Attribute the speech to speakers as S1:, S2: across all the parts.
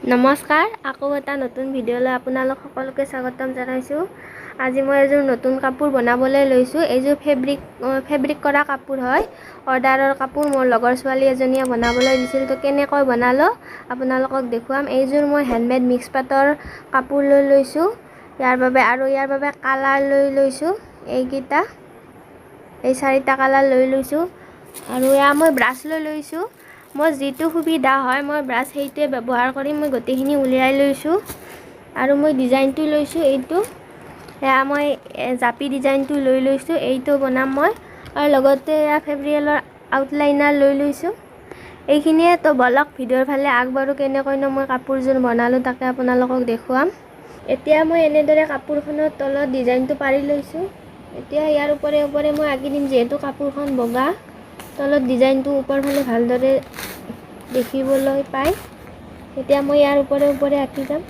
S1: নমস্কাৰ, আকৌ এটা নতুন ভিডিঅ'লৈ আপোনালোক সকলোকে স্বাগতম জনাইছোঁ। আজি মই এযোৰ নতুন কাপোৰ বনাবলৈ লৈছোঁ। এইযোৰ ফেব্ৰিক কৰা কাপোৰ হয়। অৰ্ডাৰৰ কাপোৰ মোৰ লগৰ ছোৱালী এজনীয়ে বনাবলৈ দিছিল। তো কেনেকৈ বনালোঁ আপোনালোকক দেখুৱাম। এইযোৰ মই হেণ্ডমেড মিক্স পাটৰ কাপোৰ লৈ লৈছোঁ। ইয়াৰ বাবে কালাৰ লৈ লৈছোঁ। এইকেইটা এই 4টা কালাৰ লৈ লৈছোঁ আৰু এয়া মই ব্ৰাছ লৈ লৈছোঁ। মই যিটো সুবিধা হয় মই ব্ৰাছ সেইটোৱে ব্যৱহাৰ কৰি মই গোটেইখিনি উলিয়াই লৈছোঁ আৰু মই ডিজাইনটো লৈছোঁ এইটো। এয়া মই জাপি ডিজাইনটো লৈ লৈছোঁ, এইটো বনাম মই। আৰু লগতে এয়া ফেব্ৰিকেলৰ আউটলাইনাৰ লৈ লৈছোঁ। এইখিনিয়ে তো বলক ভিডিঅ'ৰ ফালে আগবাঢ়ো। কেনেকৈনো মই কাপোৰযোৰ বনালোঁ তাকে আপোনালোকক দেখুৱাম। এতিয়া মই এনেদৰে কাপোৰখনৰ তলত ডিজাইনটো পাৰি লৈছোঁ। এতিয়া ইয়াৰ ওপৰে মই আঁকি দিম, যিহেতু কাপোৰখন বগা। তলত ডিজাইনটো ওপৰ ফালে ভালদৰে দেখিবলৈ পায়। এতিয়া মই ইয়াৰ ওপৰে আঁকি যাম।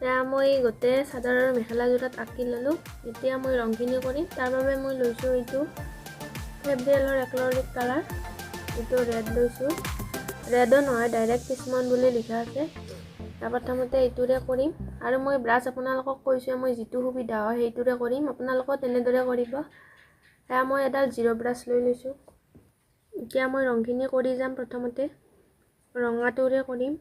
S1: এতিয়া মই গোটেই চাদৰ আৰু মেখেলাযোৰত আঁকি ল'লোঁ। এতিয়া মই ৰংখিনি কৰিম। তাৰ বাবে মই লৈছোঁ এইটো ফেব্ৰিকেলৰ এক্ৰেলিক কালাৰ। এইটো ৰেড লৈছোঁ। ৰেডো নহয়, ডাইৰেক্ট কিচমন বুলি লিখা আছে। প্ৰথমতে এইটোৰে কৰিম আৰু মই ব্ৰাছ আপোনালোকক কৈছোঁ মই যিটো সুবিধা হয় সেইটোৰে কৰিম। আপোনালোকেও তেনেদৰে কৰিব। এয়া মই এডাল 0 ব্ৰাছ লৈ লৈছোঁ। এতিয়া মই ৰংখিনি কৰি যাম। প্ৰথমতে ৰঙাটোৰে কৰিম।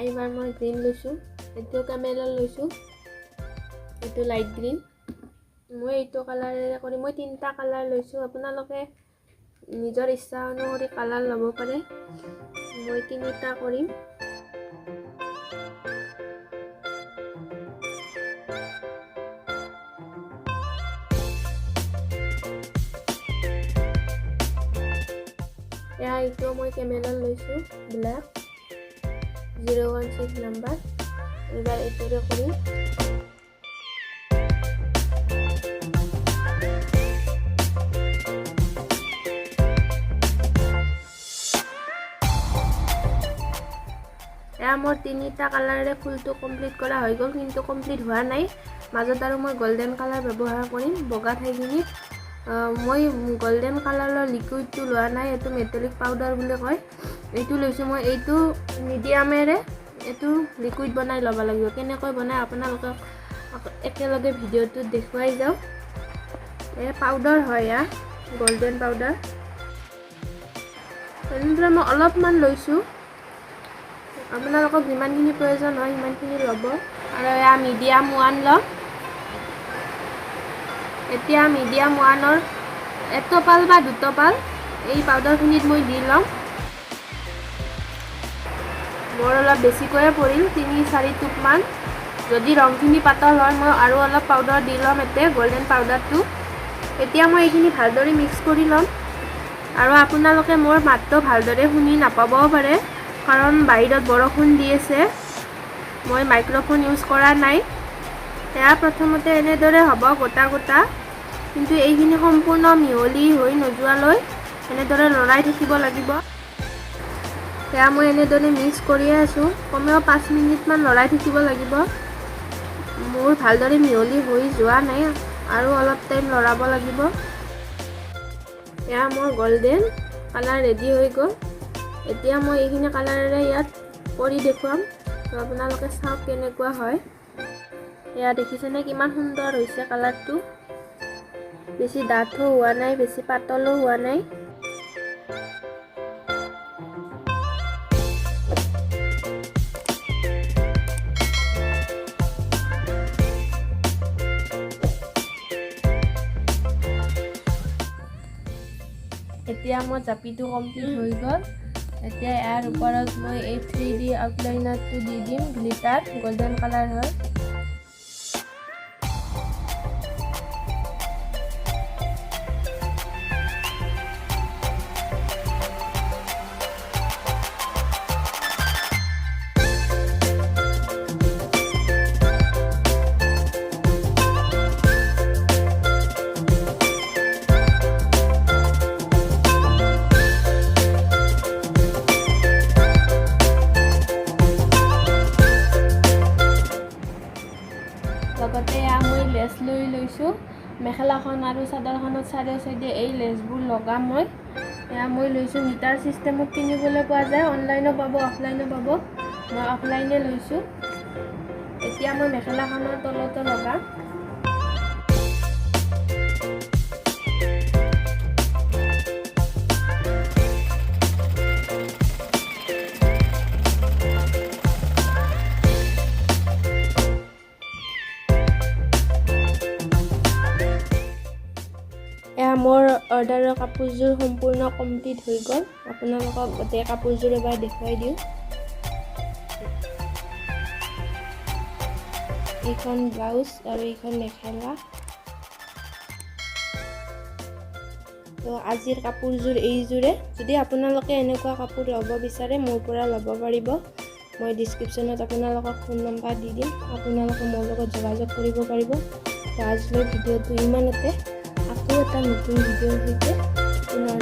S1: এইবাৰ মই গ্ৰীণ লৈছোঁ। এইটো কেমেলৰ লৈছোঁ। এইটো লাইট গ্ৰীণ। মই এইটো কালাৰেৰে কৰিম। মই 3টা কালাৰ লৈছোঁ। আপোনালোকে নিজৰ ইচ্ছা অনুসৰি কালাৰ ল'ব পাৰে। মই 3টা কৰিম। এয়া এইটো মই কেমেলৰ লৈছোঁ, ব্লেক 016 নাম্বাৰ। এইবাৰ এইটোৰে কৰিম। এয়া মোৰ 3টা কালাৰেৰে ফুলটো কমপ্লিট কৰা হৈ গ'ল, কিন্তু কমপ্লিট হোৱা নাই। মাজত আৰু মই গল্ডেন কালাৰ ব্যৱহাৰ কৰিম বগা ঠাইখিনিত। মই গল্ডেন কালাৰৰ লিকুইডটো লোৱা নাই, এইটো মেটালিক পাউডাৰ বুলি কয়। এইটো লৈছোঁ মই। এইটো মিডিয়ামেৰে এইটো লিকুইড বনাই ল'ব লাগিব। কেনেকৈ বনাই আপোনালোকক একেলগে ভিডিঅ'টোত দেখুৱাই যাওঁ। এই পাউডাৰ হয়, এয়া গল্ডেন পাউডাৰ। এনেদৰে মই অলপমান লৈছোঁ। আপোনালোকক যিমানখিনি প্ৰয়োজন হয় সিমানখিনি ল'ব। আৰু এয়া মিডিয়াম 1 ল'ম। এতিয়া মিডিয়াম 1ৰ 1 টোপাল বা 2 টোপাল এই পাউডাৰখিনিত মই দি ল'ম। মোৰ অলপ বেছিকৈয়ে পৰিল, 3-4 টোপমান। যদি ৰংখিনি পাতল হয় মই আৰু অলপ পাউডাৰ দি ল'ম, গল্ডেন পাউডাৰটো। এতিয়া মই এইখিনি ভালদৰে মিক্স কৰি ল'ম। আৰু আপোনালোকে মোৰ মাতটো ভালদৰে শুনি নাপাবও পাৰে, কাৰণ বাহিৰত বৰষুণ দি আছে। মই মাইক্ৰফোন ইউজ কৰা নাই। এয়া প্ৰথমতে এনেদৰে হ'ব গোটা গোটা। কিন্তু এইখিনি সম্পূৰ্ণ মিহলি হৈ নোযোৱালৈ এনেদৰে লৰাই থাকিব লাগিব। এয়া মই এনেদৰে মিক্স কৰিয়ে আছোঁ। কমেও 5 মিনিটমান লৰাই থাকিব লাগিব। মোৰ ভালদৰে মিহলি হৈ যোৱা নাই আৰু অলপ টাইম লৰাব লাগিব। এয়া মোৰ গল্ডেন কালাৰ ৰেডি হৈ গ'ল। এতিয়া মই এইখিনি কালাৰেৰে ইয়াত কৰি দেখুৱাম। তো আপোনালোকে চাওক কেনেকুৱা হয়। এয়া দেখিছেনে কিমান সুন্দৰ হৈছে কালাৰটো। বেছি ডাঠো হোৱা নাই, বেছি পাতলো হোৱা নাই। এতিয়া মোৰ জাপিটো কমপ্লিট হৈ গ'ল। এতিয়া ইয়াৰ ওপৰত মই এই 3D আউটলাইনাৰটো দি দিম। গ্লিটাৰ গোল্ডেন কালাৰ হয়। লগতে মই লেছ লৈ লৈছোঁ। মেখেলাখন আৰু চাদৰখনত চাইডে চাইডে এই লেছবোৰ লগাম মই। এয়া মই লৈছোঁ মিটাৰ চিষ্টেমত কিনিবলৈ পোৱা যায়। অনলাইনো পাব, অফলাইনো পাব। মই অফলাইনে লৈছোঁ। এতিয়া মই মেখেলাখনৰ তলতো লগাম। এয়া মোৰ অৰ্ডাৰৰ কাপোৰযোৰ সম্পূৰ্ণ কমপ্লিট হৈ গ'ল। আপোনালোকক গোটেই কাপোৰযোৰ এবাৰ দেখুৱাই দিওঁ। এইখন ব্লাউজ আৰু এইখন মেখেলা। তো আজিৰ কাপোৰযোৰ এইযোৰে। যদি আপোনালোকে এনেকুৱা কাপোৰ ল'ব বিচাৰে মোৰ পৰা ল'ব পাৰিব। মই ডিছক্ৰিপশ্যনত আপোনালোকক ফোন নম্বৰ দি দিম। আপোনালোকে মোৰ লগত যোগাযোগ কৰিব পাৰিব। তো আজিলৈ ভিডিঅ'টো ইমানতে। আকৌ এটা নতুন ভিডিঅ'ৰ সৈতে পুনৰ